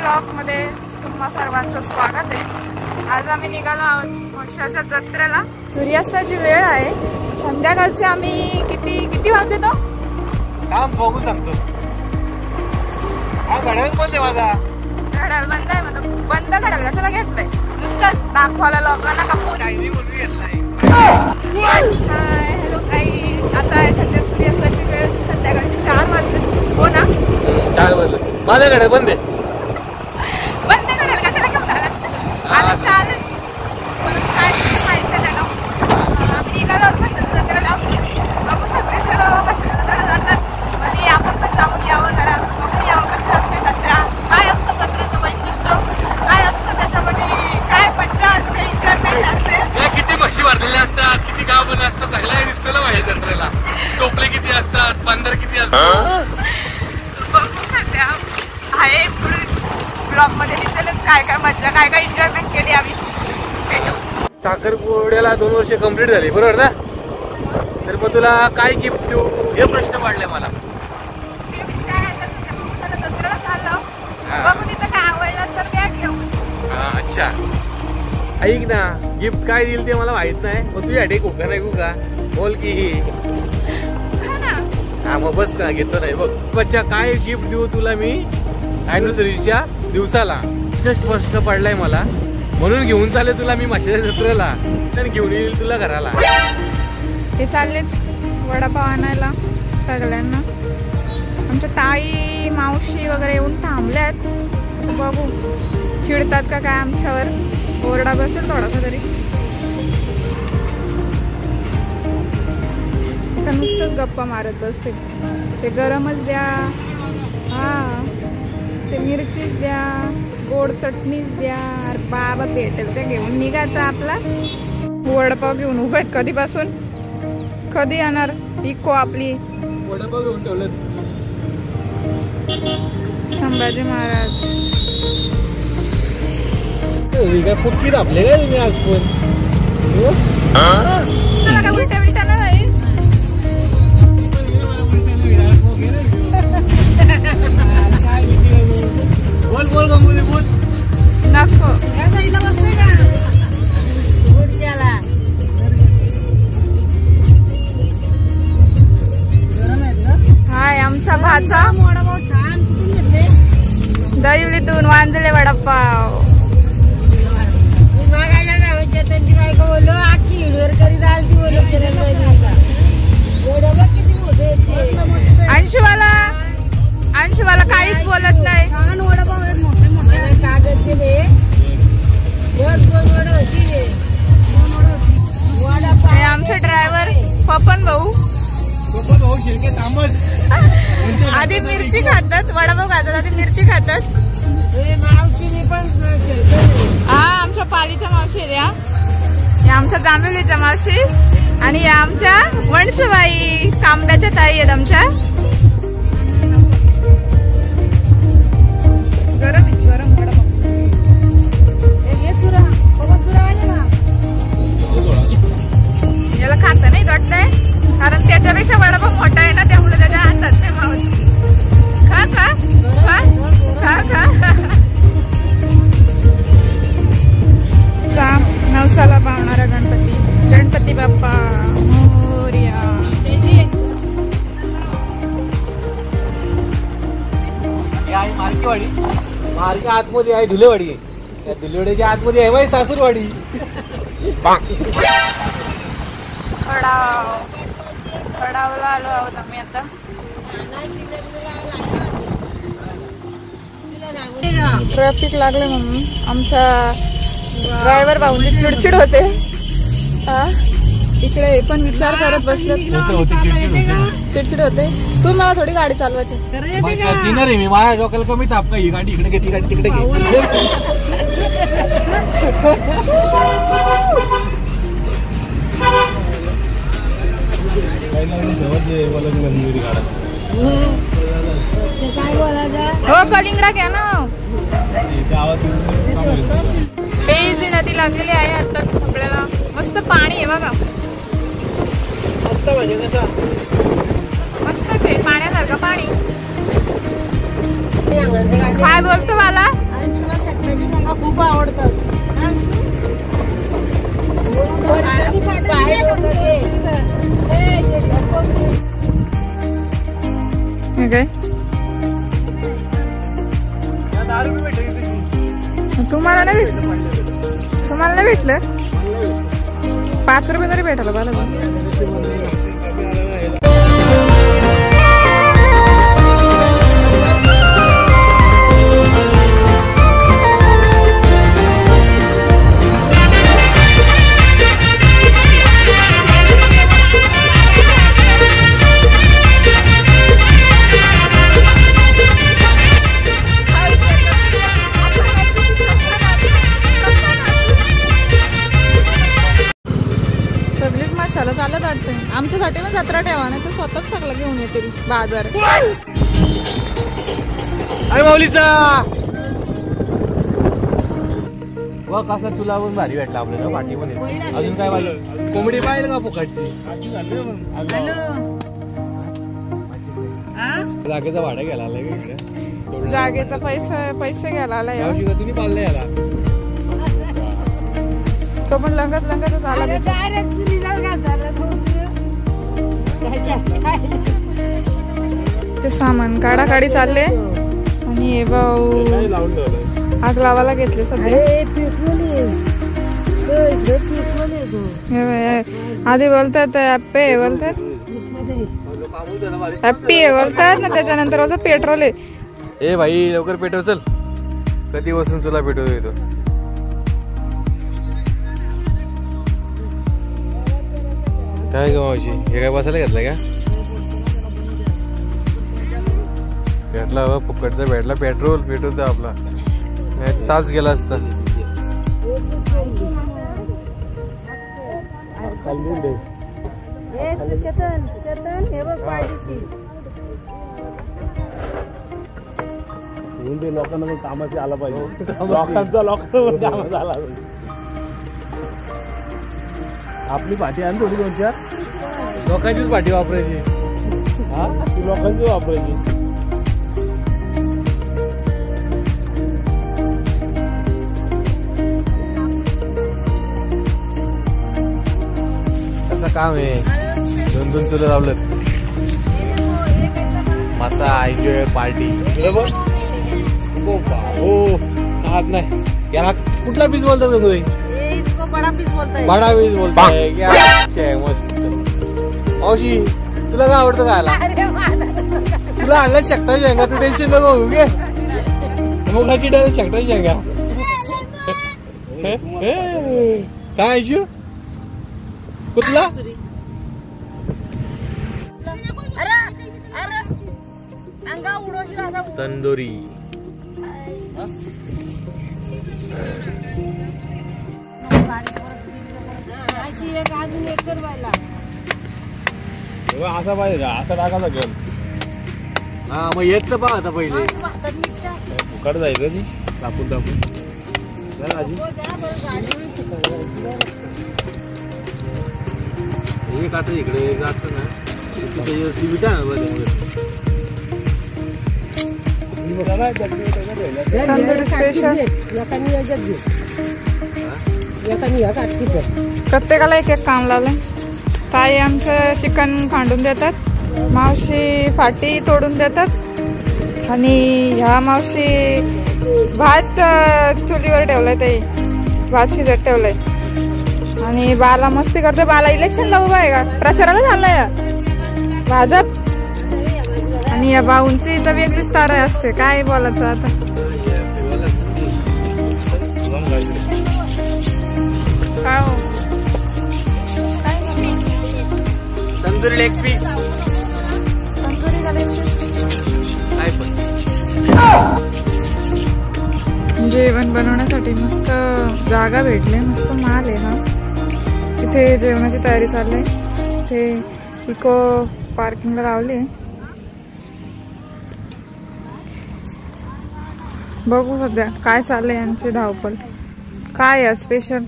Blog मध्ये तुम्हा सर्वांचं स्वागत आहे। आज आम्ही निघालो आहोत वर्षाच्या जत्रेला। सूर्यास्ताची वेळ आहे, संध्याकाळचे आम्ही किती वाजले तो काम बघून सांगतो। हा घड्याळ बंद आहे माझा। घड्याळ बंद आहे म्हणजे बंद घड्याळ कशाला घेतलंय? नुसतं दाखवायला लोकांना का फोन टायमिंग म्हणून घेतलाय। हाय हॅलो काही आता आहे सध्या सूर्यास्ताची वेळ संध्याकाळचे 4 वाजले। हो ना 4 वाजले। माझा घड्याळ बंद आहे। बंद घड्याळ कशाला घेऊन आला? आता 4 काय माहिती नाही ना। आम्ही निघालो कशाला जत्रेला बाबू सगळे जण कशाला जत्रेला जातात आणि आपण पण जाऊन यावं जरा बघून यावं कशी असते जत्रा, काय असतं जत्रेचं वैशिष्ट्य, काय असतं त्याच्यामध्ये, काय मज्जा असते, एंटरटेनमेंट असते। किती म्हशी भरलेल्या असतात, किती गाव बनले असतात, सगळ्या दिसतोला माहिती जत्रेला। टोपले किती असतात, बंदर किती असतात बघू सध्या आहे पुढे ब्लॉग मध्ये दिसेलच काय काय मज्जा, काय काय एन्जॉयमेंट केली आम्ही। साखरपुड्याला 2 वर्ष कंप्लीट झाली बरोबर ना? तर मग तुला काय गिफ्ट देऊ हे प्रश्न पडले मला। अच्छा ऐक ना, गिफ्ट काय देईल ते मला माहित नाही, मग तुझ्यासाठी कुठं नाही का बोल की। हा मग बस का घेतो नाही बघ बच्चा, काय गिफ्ट देऊ तुला मी अॅनिव्हर्सरीच्या दिवसाला? जस्ट प्रश्न पडलाय मला, म्हणून घेऊन चालले तुला मी माशाच्या जत्रेला, तर घेऊन येईल तुला घराला। ते चाललेत वडापाव आणायला सगळ्यांना। आमच्या ताई मावशी वगैरे येऊन थांबल्यात, बघू चिडतात का काय आमच्यावर, ओरडा बसेल थोडासा तरी। आता नुसतंच गप्पा मारत बसते, ते गरमच द्या, हा ते मिरचीच द्या, गोड चटणीच द्या। अरे बाबा भेटेल ते घेऊन निघायचं आपला। वडापाव घेऊन उभे आहेत कधीपासून, कधी येणार इको आपली? वडापाव घेऊन ठेवलं संभाजी महाराज। पुटकी दाबले काय तुम्ही आज पण? उलट्या बिलट्या ना नाही बोल बोल गंगुली बोल नको। हाय आमचा भाचा दहिवलीतून वांजले वडापाव। अंशुवाला काहीच बोलत नाही। हे आमचे ड्रायव्हर पपन भाऊ आधी मिरची खातात, वडापाव खातात, आधी मिरची खातात। हा आमच्या पालीच्या मावशी आहेत या आमच्या जांभुलीच्या मावशी, आणि या आमच्या वणसूबाई तांब्याच्या ताई आहेत आमच्या। गरम आहे, गरम वडापाव याला खाता नाही वाटतंय, कारण त्याच्यापेक्षा वडापाव मोठा आहे ना, त्यामुळे त्याच्या हातात ते मावस खा खा खा खा खा। नवसाला पावणारा गणपती बाप्पा मोरया। आहे मार्केवाडी, मार्के आतमध्ये आहे धुलेवाडी, त्या धुलेवाडीच्या आतमध्ये आहे माहिती सासूरवाडी। खडावला आलो आहोत आम्ही आता। ट्रॅफिक लागले म्हणून आमच्या ड्रायव्हर भाऊंची चिडचिड होते। इकडे पण विचार करत बसले, चिडचिड होते। तू मला थोडी गाडी चालवायची मी माझ्या डोक्याला कमी ताप का, ही गाडी इकडे घे, ती गाडी तिकडे घे। हो कलिंगडा घ्या ना। बेजी नदी लागलेली आहे आता सगळ्याला, मस्त पाणी आहे बघा, मस्त ते पाण्यासारखं पाणी। काय बोलतो मला? खूप आवडतात. काय तुम्हाला नाही भेटलं? तुम्हाला नाही भेटलं? 5 रुपये तरी भेटायला मला. चालत वाटतंय आमच्यासाठी मग जत्रा ठेवा नाही तर स्वतःच सगळं घेऊन येतील बाजार. अरे माऊलीचा व कसं तुला पण भारी वाटलं आपल्याला पाठी पण अजून काय पाहिजे कोंबडी पाहिजे का फुकटची जागेचा भाडा घ्यायला आलाय इकडे जागेचा पैसे घ्यायला आलाय तुम्ही पाळलं याला तो पण लंगतच आला. ते सामान काढाकाढी चालले आणि हे भाऊ आग लावायला घेतले सध्या. आधी बोलतात ॲप्पे बोलतात ॲप्पी बोलतात ना त्याच्यानंतर बोलतात पेट्रोल आहे. ए भाई लवकर पेट्रोल चल कधी बसून तुला पेट्रोल येतो. काय ग मावशी हे काय बसायला घेतलं का भेटला बाबा फुकटचा भेटला पेट्रोल तर आपला तास गेला असता. लोकांना कामाची आला पाहिजे लोकांचा कामाचा आला पाहिजे. आपली पाठी आहे थोडी 2-4 लोकांचीच पाठी वापरायची. हा ती लोकांची वापरायची. कसं काम आहे 2 चुलं लावलं मसा एन्जॉय पार्टी. हो हात नाही याला कुठला पीस बोलतात का तुम्ही? बडा पीस बोलताय क्या मस्त. मावशी तुला काय आवडतं खायला? तुला आणलं शकता शेंगा तू टेन्शन नको घेऊ घे मुगाची डाळ शकता शेंगा काय आयशू कुठला तंदुरी असा पाहिजे का असा टाकायचा घेऊन. हा मग येत तर पहा आता पहिले फुकट जायचं ती दापून आजी हे काटा इकडे जात ना विटा प्रत्येकाला एक काम लावलंय. ताई आमचं चिकन खांडून देतात, मावशी फाटी तोडून देतात आणि ह्या मावशी भात चुलीवर ठेवलाय. ताई भात शिजत ठेवलाय आणि बाला मस्ती करते. बाला इलेक्शनला उभा आहे का? प्रचाराला झालाय भाजप. आणि या बाऊंची तर वेगळीच तारा असते. काय बोलायचं आता. काय हो तंदुरी लेग पीस काय पण जेवण बनवण्यासाठी मस्त जागा भेटले. मस्त माल आहे ना. तिथे जेवणाची तयारी चालली. ते इको पार्किंगला लावली. बघू सध्या काय चाललंय यांची धावपळ. काय आहे स्पेशल?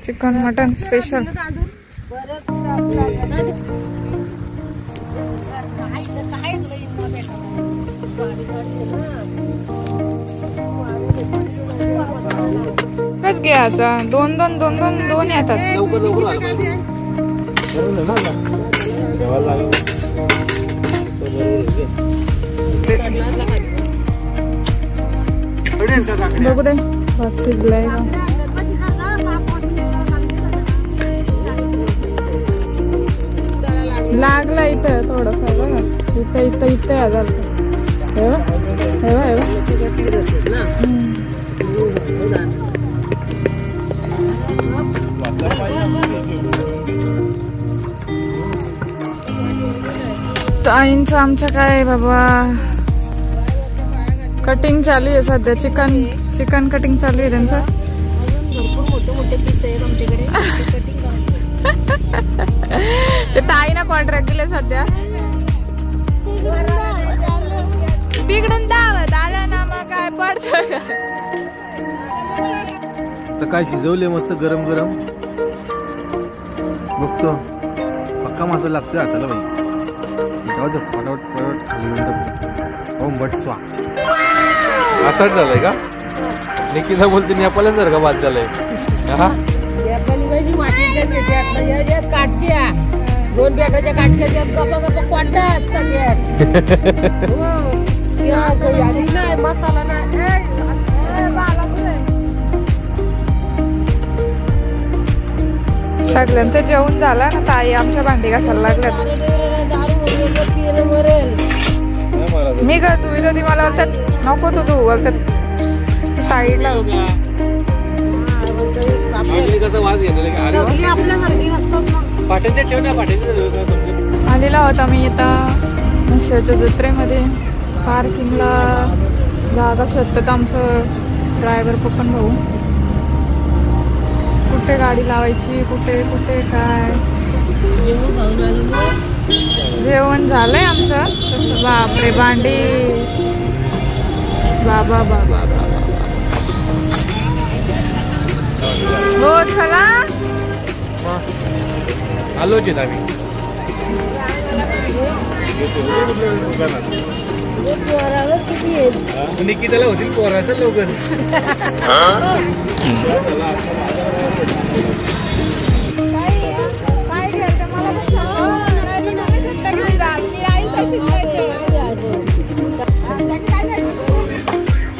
Chicken mutton special. कच घ्यायचा 2 2 2 2 2 येतात. लवकर लवकर आलं पाहिजे. बरोबर ना आता? जेवायला लागलं. तो बरोबर आहे. बघू दे भात शिजलाय का. लागला इथं थोडंसं बघा. इथं इथं इथं झालं. हे बघ हे बघ हे बघ. ताईंचं आमच्या काय बाबा कटिंग चालू आहे सध्या. चिकन कटिंग चालू आहे त्यांचं. ते ताईनं कॉन्ट्रॅक्ट दिले सध्या. तिकडून दावत आला ना मग काय पडत. तर काय शिजवले मस्त गरम गरम. बघतो पक्का मसाला लागतोय हाताला बाई. जाऊ दे फटाफट फटाफट खाली येऊन टाकतो. हो बट स्वा असाच झालंय का. निकिता बोलते नेपाळच जर का बाद झालंय. हा 2 बॅटाच्या काटक्या गप्पा गप्पा कोणतात सगळ्यात. नाही मसाला नाही. सगळ्यांचं जेवण झालं ना. ताई आमच्या भांडी घासायला लागल्यात. मी का तू इथं ती मला बोलतात नको तू बोलतात साईडला. कसा वाज आलेला होता मी आता म्हशीच्या जत्रेमध्ये. पार्किंगला जागा शोधतात आमचं ड्रायव्हर पप्पन भाऊ. कुठे गाडी लावायची कुठे कुठे काय. जेवण झालंय आमचं. बापरे भांडी बाबा बाबा बाबा. हो चला आलोच आहेत आम्ही. निकिताला होतील पोराचं लवकर.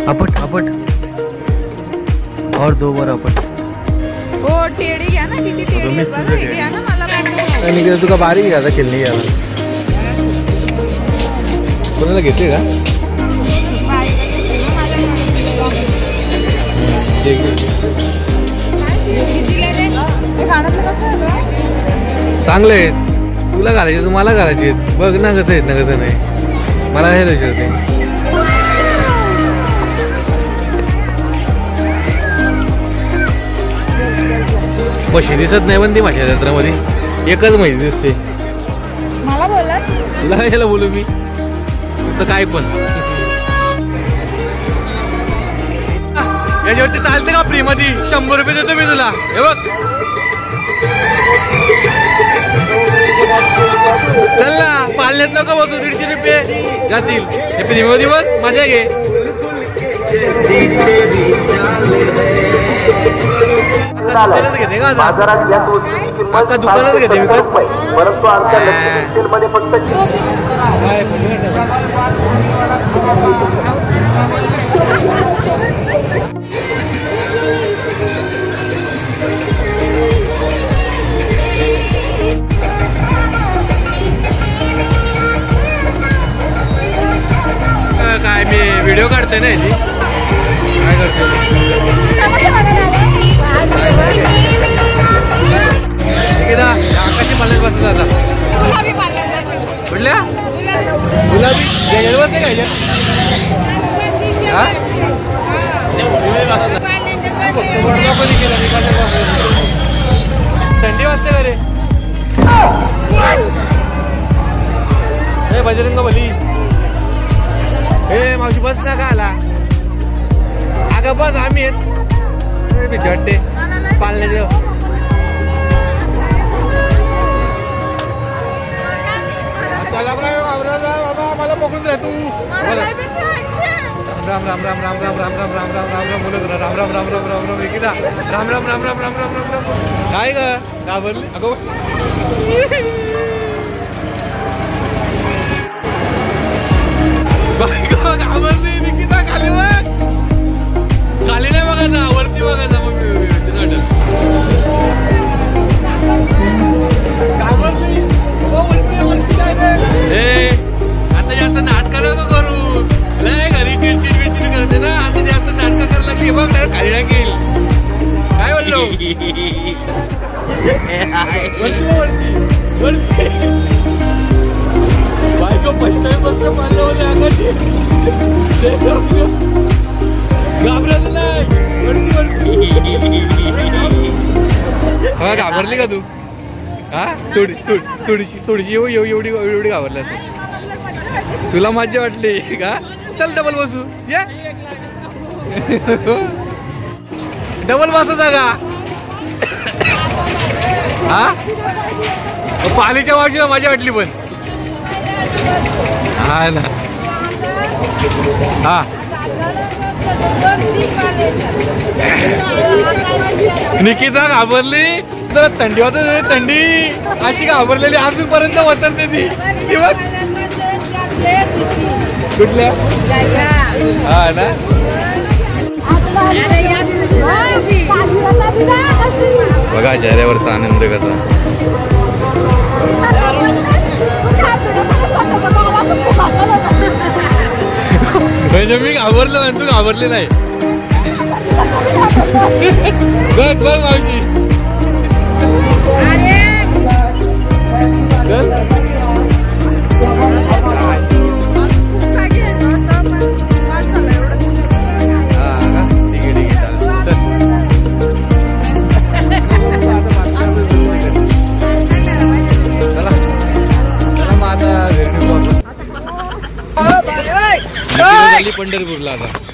अपट अपट और 2 बार अपट. हो टेडी घ्या ना. किती टेडी घ्या ना. मला निकिता तुका बारीक घ्यायचा खेळणी घ्यायला. कोणाला घेते का. चांगले आहेत. तुला घालायचे तू मला घालायचे. बघ ना कसं आहेत ना कसं नाही. मला हे विचारते. म्हशी दिसत नाही पण ती माझ्या जत्रामध्ये एकच म्हैस दिसते. मला बोला तुला याला बोलू मी तर काय पण. याच्यावरती चालते का फ्री मध्ये. 100 रुपये देतो मी तुला. हे बघ चल ना. पाळण्यात नको बसू. 150 रुपये जातील. हे फ्री मध्ये बस मजा घे. दुकानात घेते का आता दुकानात घेते मी परंतु आमच्या मध्ये फक्त काय मी व्हिडिओ काढते ना याची. काय करते आकाशी पाण्यात बसत आता. कुठल्या गुलाबी बसते काय थंडी वाजते का रे. हे बजरंग बली. हे मावशी बस ना का आला. अगं बस आम्ही आहेत. भीती वाटते पाळण्याचं. बाबा मला बघून जा तू. राम राम राम राम राम राम राम राम राम राम राम राम बोलत राम राम राम राम राम राम राम एकेदा राम राम राम राम राम राम राम राम काय ग घाबरली अगो घाबरली निकिता खाली बघ खाली नाही बघायचा वरती बघायचा मग घाबरली आता जास्त नाटक नको करू लय घरी चिडचिड विडचिड करते ना आता जास्त नाटक करायला लागली बघ डायरेक्ट खाली टाकेल काय बोललो वरती वरती बायको फर्स्ट टाइम फक्त मारल्यावर अंगाची घाबरत नाही वरती वरती हा घाबरली का तू हा थोडीशी एवढी घाबरली असं तुला मज्जा वाटली का चल डबल बसू या डबल बसायचा का हा पालीच्या मावशीला मजा वाटली पण हा ना हा निकिता घाबरली तर थंडी होत थंडी अशी घाबरलेली अजूनपर्यंत वतरते ती बघ कुठल्या हा ना बघा चेहऱ्यावरचा आनंद कसा म्हणजे मी घाबरलो आणि तू घाबरली नाही बघ बघ मावशी पंढरपूरला आता